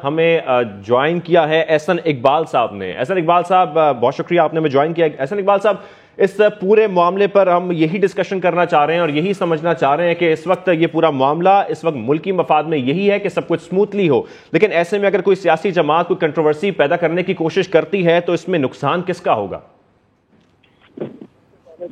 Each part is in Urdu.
ہمیں جوائن کیا ہے احسن اقبال صاحب نے. احسن اقبال صاحب بہت شکریہ آپ نے ہمیں جوائن کیا. احسن اقبال صاحب اس پورے معاملے پر ہم یہی ڈسکشن کرنا چاہ رہے ہیں اور یہی سمجھنا چاہ رہے ہیں کہ اس وقت یہ پورا معاملہ اس وقت ملکی مفاد میں یہی ہے کہ سب کچھ سموتھلی ہو, لیکن ایسے میں اگر کوئی سیاسی جماعت کوئی کنٹروورسی پیدا کرنے کی کوشش کرتی ہے تو اس میں نقصان کس کا ہوگا؟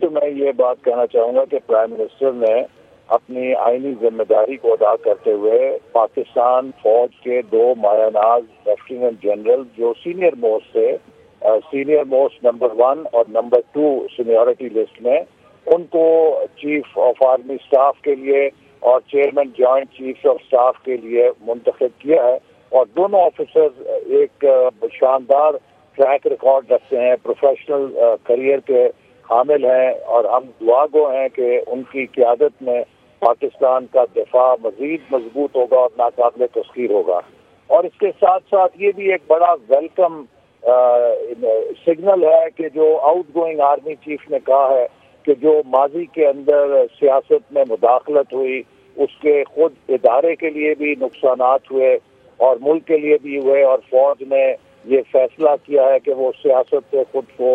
تو میں یہ بات کہنا چاہوں گا کہ پرائم منسٹر نے اپنی آئینی ذمہ داری کو ادا کرتے ہوئے پاکستان فوج کے 2 مایہ ناز لیفٹیننٹ جنرل جو سینئر موسٹ تھے, سینئر موسٹ نمبر 1 اور نمبر 2 سینیورٹی لسٹ میں, ان کو چیف آف آرمی اسٹاف کے لیے اور chairman joint chief of staff کے لیے منتخب کیا ہے. اور دونوں آفیسر ایک شاندار ٹریک ریکارڈ رکھتے ہیں, پروفیشنل کریئر کے حامل ہیں, اور ہم دعا گو ہیں کہ ان کی قیادت میں پاکستان کا دفاع مزید مضبوط ہوگا اور ناقابل تسخیر ہوگا. اور اس کے ساتھ ساتھ یہ بھی ایک بڑا ویلکم سگنل ہے کہ جو آؤٹ گوئنگ آرمی چیف نے کہا ہے کہ جو ماضی کے اندر سیاست میں مداخلت ہوئی اس کے خود ادارے کے لیے بھی نقصانات ہوئے اور ملک کے لیے بھی ہوئے, اور فوج نے یہ فیصلہ کیا ہے کہ وہ سیاست سے خود کو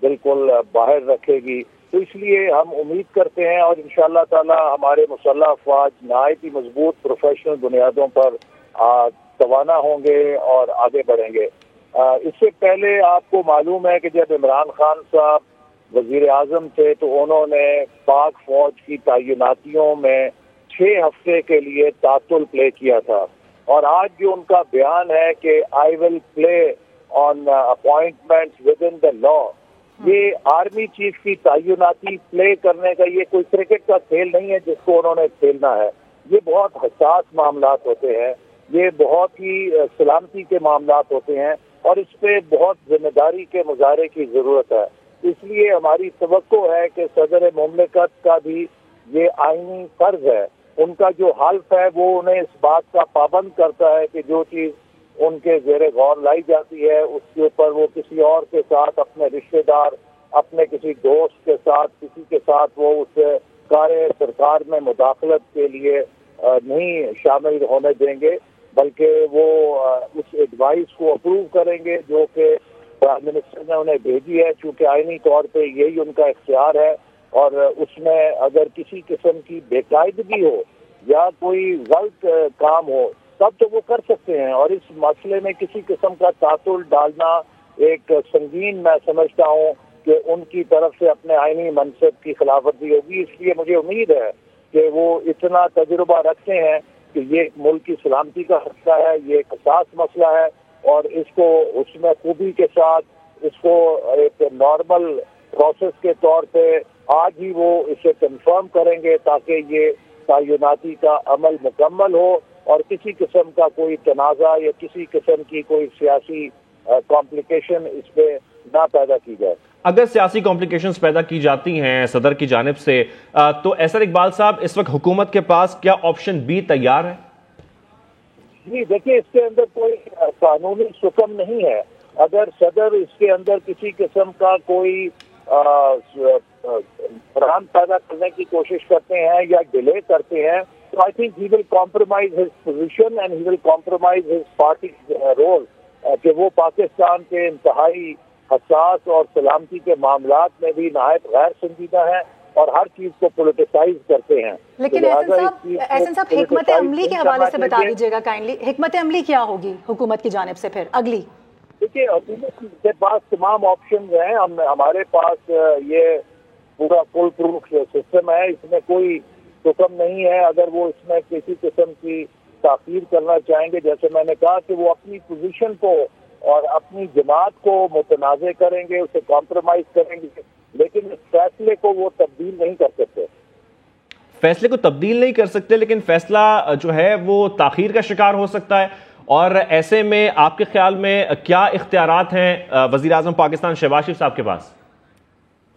بالکل باہر رکھے گی. تو اس لیے ہم امید کرتے ہیں اور انشاءاللہ تعالی ہمارے مسلح افواج نہایت ہی مضبوط پروفیشنل بنیادوں پر توانا ہوں گے اور آگے بڑھیں گے. اس سے پہلے آپ کو معلوم ہے کہ جب عمران خان صاحب وزیر اعظم تھے تو انہوں نے پاک فوج کی تعیناتیوں میں 6 ہفتے کے لیے تعطل پلے کیا تھا, اور آج جو ان کا بیان ہے کہ آئی ول پلے آن اپوائنٹمنٹ ود ان دا لا, یہ آرمی چیف کی تعیناتی پلے کرنے کا یہ کوئی کرکٹ کا کھیل نہیں ہے جس کو انہوں نے کھیلنا ہے. یہ بہت حساس معاملات ہوتے ہیں, یہ بہت ہی سلامتی کے معاملات ہوتے ہیں, اور اس پہ بہت ذمہ داری کے مظاہرے کی ضرورت ہے. اس لیے ہماری توقع ہے کہ صدر مملکت کا بھی یہ آئینی فرض ہے, ان کا جو حلف ہے وہ انہیں اس بات کا پابند کرتا ہے کہ جو چیز ان کے زیر غور لائی جاتی ہے اس کے اوپر وہ کسی اور کے ساتھ, اپنے رشتہ دار, اپنے کسی دوست کے ساتھ, کسی کے ساتھ وہ اس کار سرکار میں مداخلت کے لیے نہیں شامل ہونے دیں گے, بلکہ وہ اس ایڈوائس کو اپروو کریں گے جو کہ پرائم منسٹر نے انہیں بھیجی ہے, چونکہ آئینی طور پہ یہی ان کا اختیار ہے. اور اس میں اگر کسی قسم کی بے قاعدگی ہو یا کوئی غلط کام ہو تب تو وہ کر سکتے ہیں, اور اس مسئلے میں کسی قسم کا تعطل ڈالنا ایک سنگین میں سمجھتا ہوں کہ ان کی طرف سے اپنے آئینی منصب کی خلاف ورزی ہوگی. اس لیے مجھے امید ہے کہ وہ اتنا تجربہ رکھتے ہیں کہ یہ ملک کی سلامتی کا مسئلہ ہے, یہ ایک حساس مسئلہ ہے, اور اس کو اس میں خوبی کے ساتھ اس کو ایک نارمل پروسیس کے طور پہ آج ہی وہ اسے کنفرم کریں گے تاکہ یہ تعیناتی کا عمل مکمل ہو اور کسی قسم کا کوئی تنازع یا کسی قسم کی کوئی سیاسی کمپلیکیشن اس پہ نہ پیدا کی جائے. اگر سیاسی کمپلیکیشنز پیدا کی جاتی ہیں صدر کی جانب سے تو احسن اقبال صاحب اس وقت حکومت کے پاس کیا آپشن بی تیار ہے؟ جی دیکھیے, اس کے اندر کوئی قانونی حکم نہیں ہے. اگر صدر اس کے اندر کسی قسم کا کوئی فران پیدا کرنے کی کوشش کرتے ہیں یا ڈیلے کرتے ہیں تو I think he will compromise his position and he will compromise his party's role, کہ وہ پاکستان کے انتہائی حساس اور سلامتی کے معاملات میں بھی نہایت غیر سنجیدہ ہیں اور ہر چیز کو پولیٹیسائز کرتے ہیں. لیکن احسن صاحب حکمت عملی کے حوالے سے بتا دیجیے گا کائنڈلی, حکمت عملی کیا ہوگی حکومت کی جانب سے پھر اگلی؟ دیکھیے حکومت کے پاس تمام آپشنز ہیں, ہمارے پاس یہ پورا فل پروف سسٹم ہے, اس میں کوئی حکم نہیں ہے. اگر وہ اس میں کسی قسم کی تاخیر کرنا چاہیں گے, جیسے میں نے کہا کہ وہ اپنی پوزیشن کو اور اپنی جماعت کو متنازع کریں گے, اسے کمپرومائز کریں گے, لیکن اس فیصلے کو وہ تبدیل نہیں کر سکتے. فیصلے کو تبدیل نہیں کر سکتے, لیکن فیصلہ جو ہے وہ تاخیر کا شکار ہو سکتا ہے. اور ایسے میں آپ کے خیال میں کیا اختیارات ہیں وزیر اعظم پاکستان شہباز شریف صاحب کے پاس؟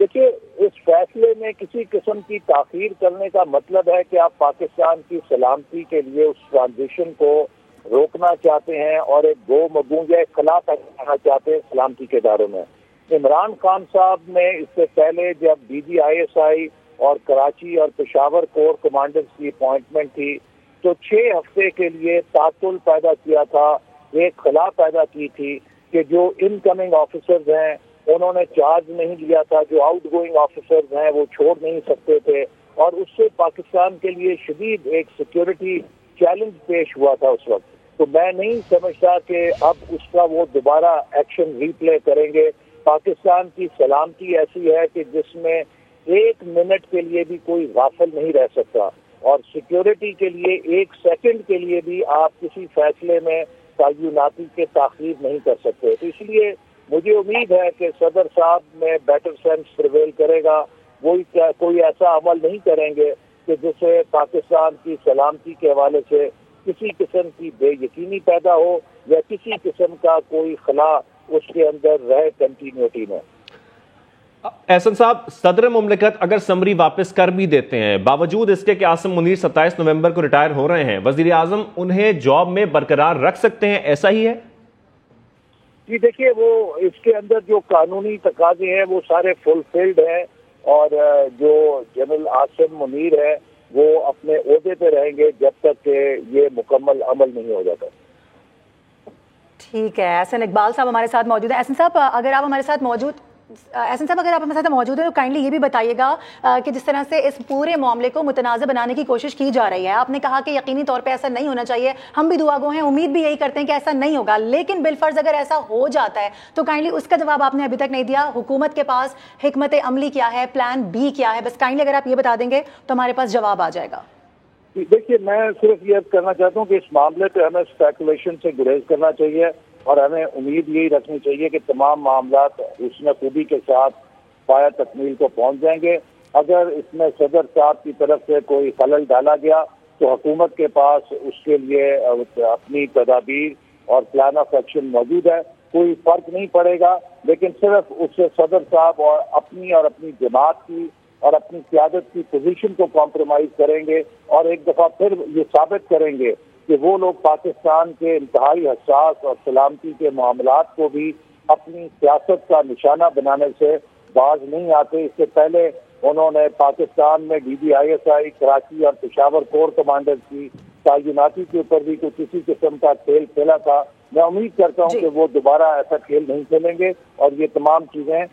دیکھیے, اس فیصلے میں کسی قسم کی تاخیر کرنے کا مطلب ہے کہ آپ پاکستان کی سلامتی کے لیے اس ٹرانزیشن کو روکنا چاہتے ہیں اور ایک گو مگوں یا ایک خلا پیدا کرنا چاہتے ہیں سلامتی کے اداروں میں. عمران خان صاحب نے اس سے پہلے جب DGISI اور کراچی اور پشاور کور کمانڈرز کی اپوائنٹمنٹ تھی تو 6 ہفتے کے لیے تعطل پیدا کیا تھا ایک خلا پیدا کی تھی کہ جو ان کمنگ آفیسرز ہیں انہوں نے چارج نہیں لیا تھا، جو آؤٹ گوئنگ آفیسرز ہیں وہ چھوڑ نہیں سکتے تھے، اور اس سے پاکستان کے لیے شدید ایک سیکیورٹی چیلنج پیش ہوا تھا اس وقت. تو میں نہیں سمجھتا کہ اب اس کا وہ دوبارہ ایکشن ریپلے کریں گے. پاکستان کی سلامتی ایسی ہے کہ جس میں 1 منٹ کے لیے بھی کوئی غافل نہیں رہ سکتا، اور سیکیورٹی کے لیے 1 سیکنڈ کے لیے بھی آپ کسی فیصلے میں تعیناتی کے تاخیر نہیں کر سکتے. تو اس لیے مجھے امید ہے کہ صدر صاحب میں بیٹر سینس پریویل کرے گا. وہی کوئی ایسا عمل نہیں کریں گے کہ جس سے پاکستان کی سلامتی کے حوالے سے کسی قسم کی بے یقینی پیدا ہو یا کسی قسم کا کوئی خلا اس کے اندر رہے کنٹینیوٹی میں. احسن صاحب، صدر مملکت اگر سمری واپس کر بھی دیتے ہیں، باوجود اس کے کہ عاصم منیر 27 نومبر کو ریٹائر ہو رہے ہیں، وزیر اعظم انہیں جاب میں برقرار رکھ سکتے ہیں، ایسا ہی ہے؟ جی دیکھیے، وہ اس کے اندر جو قانونی تقاضے ہیں وہ سارے فلفلڈ ہیں، اور جو جنرل عاصم منیر ہے وہ اپنے عہدے پہ رہیں گے جب تک کہ یہ مکمل عمل نہیں ہو جاتا. ٹھیک ہے. احسن اقبال صاحب ہمارے ساتھ موجود ہیں. احسن صاحب اگر آپ ہمارے ساتھ موجود ہیں تو کائنڈلی یہ بھی بتائیے گا کہ جس طرح سے اس پورے معاملے کو متنازع بنانے کی کوشش کی جا رہی ہے، آپ نے کہا کہ یقینی طور پہ ایسا نہیں ہونا چاہیے، ہم بھی دعا گو ہیں، امید بھی یہی کرتے ہیں کہ ایسا نہیں ہوگا، لیکن بالفرض اگر ایسا ہو جاتا ہے تو کائنڈلی اس کا جواب آپ نے ابھی تک نہیں دیا. حکومت کے پاس حکمت عملی کیا ہے، پلان بی کیا ہے؟ بس کائنڈلی اگر آپ یہ بتا دیں گے تو ہمارے پاس جواب آ جائے گا. دیکھیے، میں صرف یہ کرنا چاہتا ہوں کہ اس معاملے پہ ہمیں اسپیکولیشن سے گریز کرنا چاہیے، اور ہمیں امید یہی رکھنی چاہیے کہ تمام معاملات حسن خوبی کے ساتھ پایہ تکمیل کو پہنچ جائیں گے. اگر اس میں صدر صاحب کی طرف سے کوئی خلل ڈالا گیا تو حکومت کے پاس اس کے لیے اپنی تدابیر اور پلان آف ایکشن موجود ہے. کوئی فرق نہیں پڑے گا، لیکن صرف اس سے صدر صاحب اور اپنی جماعت کی اور اپنی قیادت کی پوزیشن کو کمپرومائز کریں گے، اور ایک دفعہ پھر یہ ثابت کریں گے کہ وہ لوگ پاکستان کے انتہائی حساس اور سلامتی کے معاملات کو بھی اپنی سیاست کا نشانہ بنانے سے باز نہیں آتے. اس سے پہلے انہوں نے پاکستان میں DBISI کراچی اور پشاور کور کمانڈر کی تعیناتی کے اوپر بھی کسی قسم کا کھیل کھیلا تھا. میں امید کرتا ہوں کہ وہ دوبارہ ایسا کھیل نہیں کھیلیں گے، اور یہ تمام چیزیں